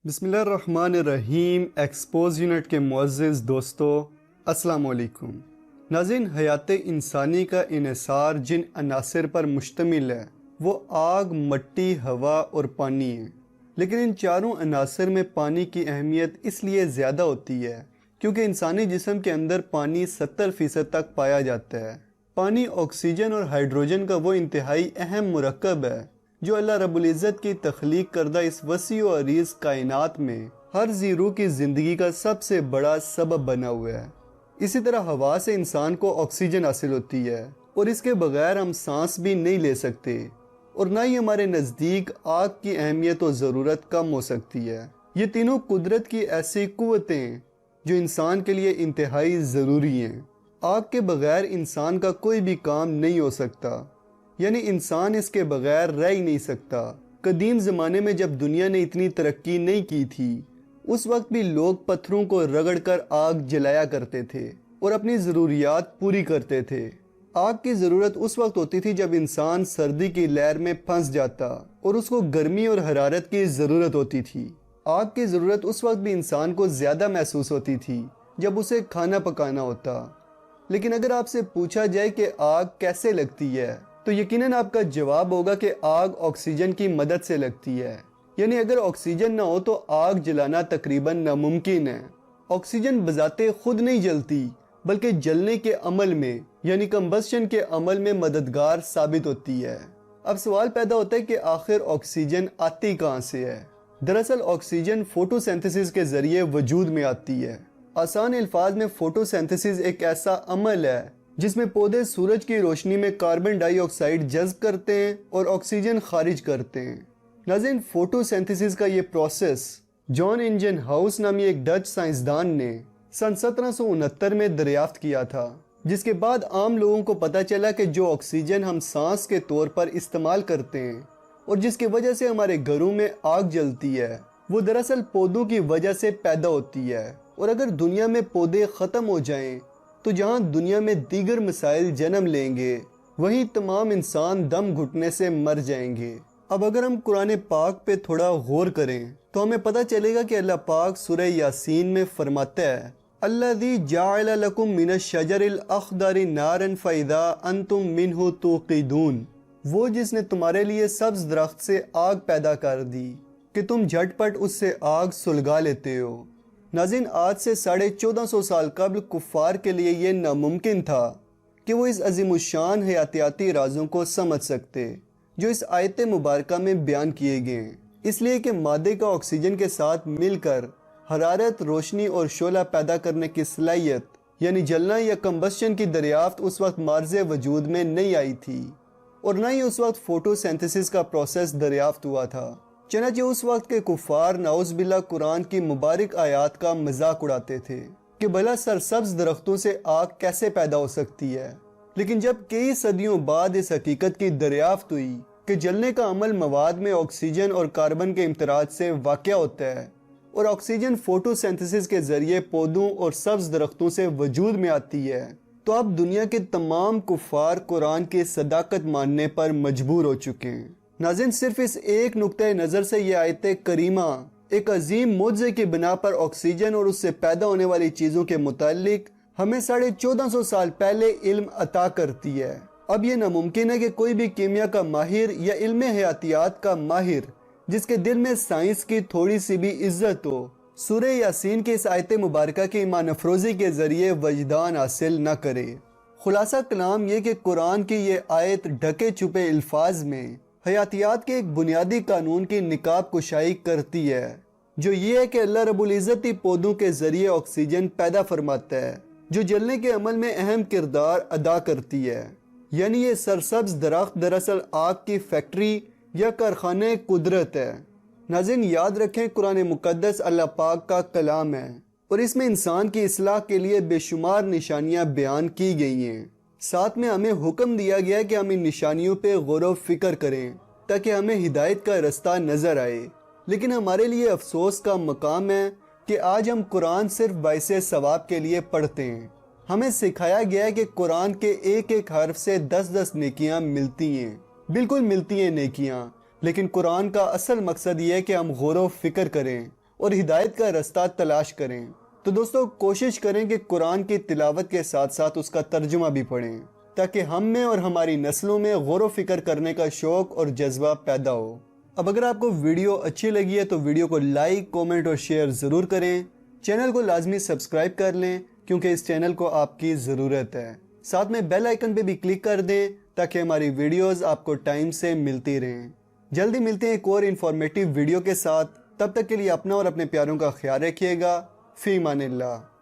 بسم اللہ الرحمن الرحیم۔ ایکسپوز یونٹ کے معزز دوستو، السلام علیکم۔ ناظرین، حیات انسانی کا انحصار جن عناصر پر مشتمل ہے وہ آگ، مٹی، ہوا اور پانی ہے۔ لیکن ان چاروں عناصر میں پانی کی اہمیت اس لیے زیادہ ہوتی ہے کیونکہ انسانی جسم کے اندر پانی 70% تک پایا جاتا ہے۔ پانی آکسیجن اور ہائیڈروجن کا وہ انتہائی اہم مرکب ہے جو اللہ رب العزت کی تخلیق کردہ اس وسیع و عریض کائنات میں ہر ذی روح کی زندگی کا سب سے بڑا سبب بنا ہوا ہے۔ اسی طرح ہوا سے انسان کو آکسیجن حاصل ہوتی ہے اور اس کے بغیر ہم سانس بھی نہیں لے سکتے، اور نہ ہی ہمارے نزدیک آگ کی اہمیت و ضرورت کم ہو سکتی ہے۔ یہ تینوں قدرت کی ایسی قوتیں جو انسان کے لیے انتہائی ضروری ہیں۔ آگ کے بغیر انسان کا کوئی بھی کام نہیں ہو سکتا، یعنی انسان اس کے بغیر رہ ہی نہیں سکتا۔ قدیم زمانے میں جب دنیا نے اتنی ترقی نہیں کی تھی، اس وقت بھی لوگ پتھروں کو رگڑ کر آگ جلایا کرتے تھے اور اپنی ضروریات پوری کرتے تھے۔ آگ کی ضرورت اس وقت ہوتی تھی جب انسان سردی کی لہر میں پھنس جاتا اور اس کو گرمی اور حرارت کی ضرورت ہوتی تھی۔ آگ کی ضرورت اس وقت بھی انسان کو زیادہ محسوس ہوتی تھی جب اسے کھانا پکانا ہوتا۔ لیکن اگر آپ سے پوچھا جائے کہ آگ کیسے لگتی ہے تو یقیناً آپ کا جواب ہوگا کہ آگ آکسیجن کی مدد سے لگتی ہے۔ یعنی اگر آکسیجن نہ ہو تو آگ جلانا تقریباً ناممکن ہے۔ آکسیجن بذات خود نہیں جلتی بلکہ جلنے کے عمل میں یعنی کمبسشن کے عمل میں مددگار ثابت ہوتی ہے۔ اب سوال پیدا ہوتا ہے کہ آخر آکسیجن آتی کہاں سے ہے؟ دراصل آکسیجن فوٹو سینتھسس کے ذریعے وجود میں آتی ہے۔ آسان الفاظ میں فوٹو سینتھسس ایک ایسا عمل ہے جس میں پودے سورج کی روشنی میں کاربن ڈائی آکسائیڈ جذب کرتے ہیں اور آکسیجن خارج کرتے ہیں۔ ناظرین، فوٹو سینتھسس کا یہ پروسیس جان انجن ہاؤس نامی ایک ڈچ سائنسدان نے سن 1769 میں دریافت کیا تھا، جس کے بعد عام لوگوں کو پتہ چلا کہ جو آکسیجن ہم سانس کے طور پر استعمال کرتے ہیں اور جس کی وجہ سے ہمارے گھروں میں آگ جلتی ہے، وہ دراصل پودوں کی وجہ سے پیدا ہوتی ہے۔ اور اگر دنیا میں پودے ختم ہو جائیں تو جہاں دنیا میں دیگر مسائل جنم لیں گے وہیں تمام انسان دم گھٹنے سے مر جائیں گے۔ اب اگر ہم قرآن پاک پہ تھوڑا غور کریں تو ہمیں پتہ چلے گا کہ اللہ پاک سورہ یاسین میں فرماتا ہے، الذی جعل لکم من الشجر الاخضر نارا فاذا انتم منہ توقدون، وہ جس نے تمہارے لیے سبز درخت سے آگ پیدا کر دی کہ تم جھٹ پٹ اس سے آگ سلگا لیتے ہو۔ ناظرین، آج سے 1450 سال قبل کفار کے لیے یہ ناممکن تھا کہ وہ اس عظیم الشان حیاتیاتی رازوں کو سمجھ سکتے جو اس آیت مبارکہ میں بیان کیے گئے ہیں، اس لیے کہ مادے کا آکسیجن کے ساتھ مل کر حرارت، روشنی اور شعلہ پیدا کرنے کی صلاحیت یعنی جلنا یا کمبسشن کی دریافت اس وقت مارز وجود میں نہیں آئی تھی، اور نہ ہی اس وقت فوٹو سینتھسس کا پروسیس دریافت ہوا تھا۔ چنانچہ اس وقت کے کفار نعوذ باللہ قرآن کی مبارک آیات کا مذاق اڑاتے تھے کہ بھلا سرسبز درختوں سے آگ کیسے پیدا ہو سکتی ہے۔ لیکن جب کئی صدیوں بعد اس حقیقت کی دریافت ہوئی کہ جلنے کا عمل مواد میں آکسیجن اور کاربن کے امتزاج سے واقع ہوتا ہے اور آکسیجن فوٹو سینتھسس کے ذریعے پودوں اور سبز درختوں سے وجود میں آتی ہے، تو اب دنیا کے تمام کفار قرآن کی صداقت ماننے پر مجبور ہو چکے ہیں۔ ناظرین، صرف اس ایک نقطۂ نظر سے یہ آیت کریمہ ایک عظیم معجزے کی بنا پر آکسیجن اور اس سے پیدا ہونے والی چیزوں کے متعلق ہمیں 1450 سال پہلے علم عطا کرتی ہے۔ اب یہ ناممکن ہے کہ کوئی بھی کیمیا کا ماہر یا علم حیاتیات کا ماہر جس کے دل میں سائنس کی تھوڑی سی بھی عزت ہو، سورہ یاسین کی اس آیت مبارکہ کی ایمان افروزی کے ذریعے وجدان حاصل نہ کرے۔ خلاصہ کلام یہ کہ قرآن کی یہ آیت ڈھکے چھپے الفاظ میں حیاتیات کے ایک بنیادی قانون کی نقاب کشائی کرتی ہے، جو یہ ہے کہ اللہ رب العزت ہی پودوں کے ذریعے آکسیجن پیدا فرماتا ہے جو جلنے کے عمل میں اہم کردار ادا کرتی ہے۔ یعنی یہ سرسبز درخت دراصل آگ کی فیکٹری یا کارخانہ قدرت ہے۔ ناظرین، یاد رکھیں قرآن مقدس اللہ پاک کا کلام ہے اور اس میں انسان کی اصلاح کے لیے بے شمار نشانیاں بیان کی گئی ہیں۔ ساتھ میں ہمیں حکم دیا گیا ہے کہ ہم ان نشانیوں پہ غور و فکر کریں تاکہ ہمیں ہدایت کا رستہ نظر آئے۔ لیکن ہمارے لیے افسوس کا مقام ہے کہ آج ہم قرآن صرف باعث ثواب کے لیے پڑھتے ہیں۔ ہمیں سکھایا گیا ہے کہ قرآن کے ایک ایک حرف سے 10 نیکیاں ملتی ہیں، بالکل ملتی ہیں نیکیاں، لیکن قرآن کا اصل مقصد یہ ہے کہ ہم غور و فکر کریں اور ہدایت کا رستہ تلاش کریں۔ تو دوستو کوشش کریں کہ قرآن کی تلاوت کے ساتھ ساتھ اس کا ترجمہ بھی پڑھیں تاکہ ہم میں اور ہماری نسلوں میں غور و فکر کرنے کا شوق اور جذبہ پیدا ہو۔ اب اگر آپ کو ویڈیو اچھی لگی ہے تو ویڈیو کو لائک، کومنٹ اور شیئر ضرور کریں۔ چینل کو لازمی سبسکرائب کر لیں کیونکہ اس چینل کو آپ کی ضرورت ہے۔ ساتھ میں بیل آئیکن پہ بھی کلک کر دیں تاکہ ہماری ویڈیوز آپ کو ٹائم سے ملتی رہیں۔ جلدی ملتے ہیں ایک اور انفارمیٹیو ویڈیو کے ساتھ، تب تک کے لیے اپنا اور اپنے پیاروں کا خیال رکھیے گا۔ فی امان اللہ۔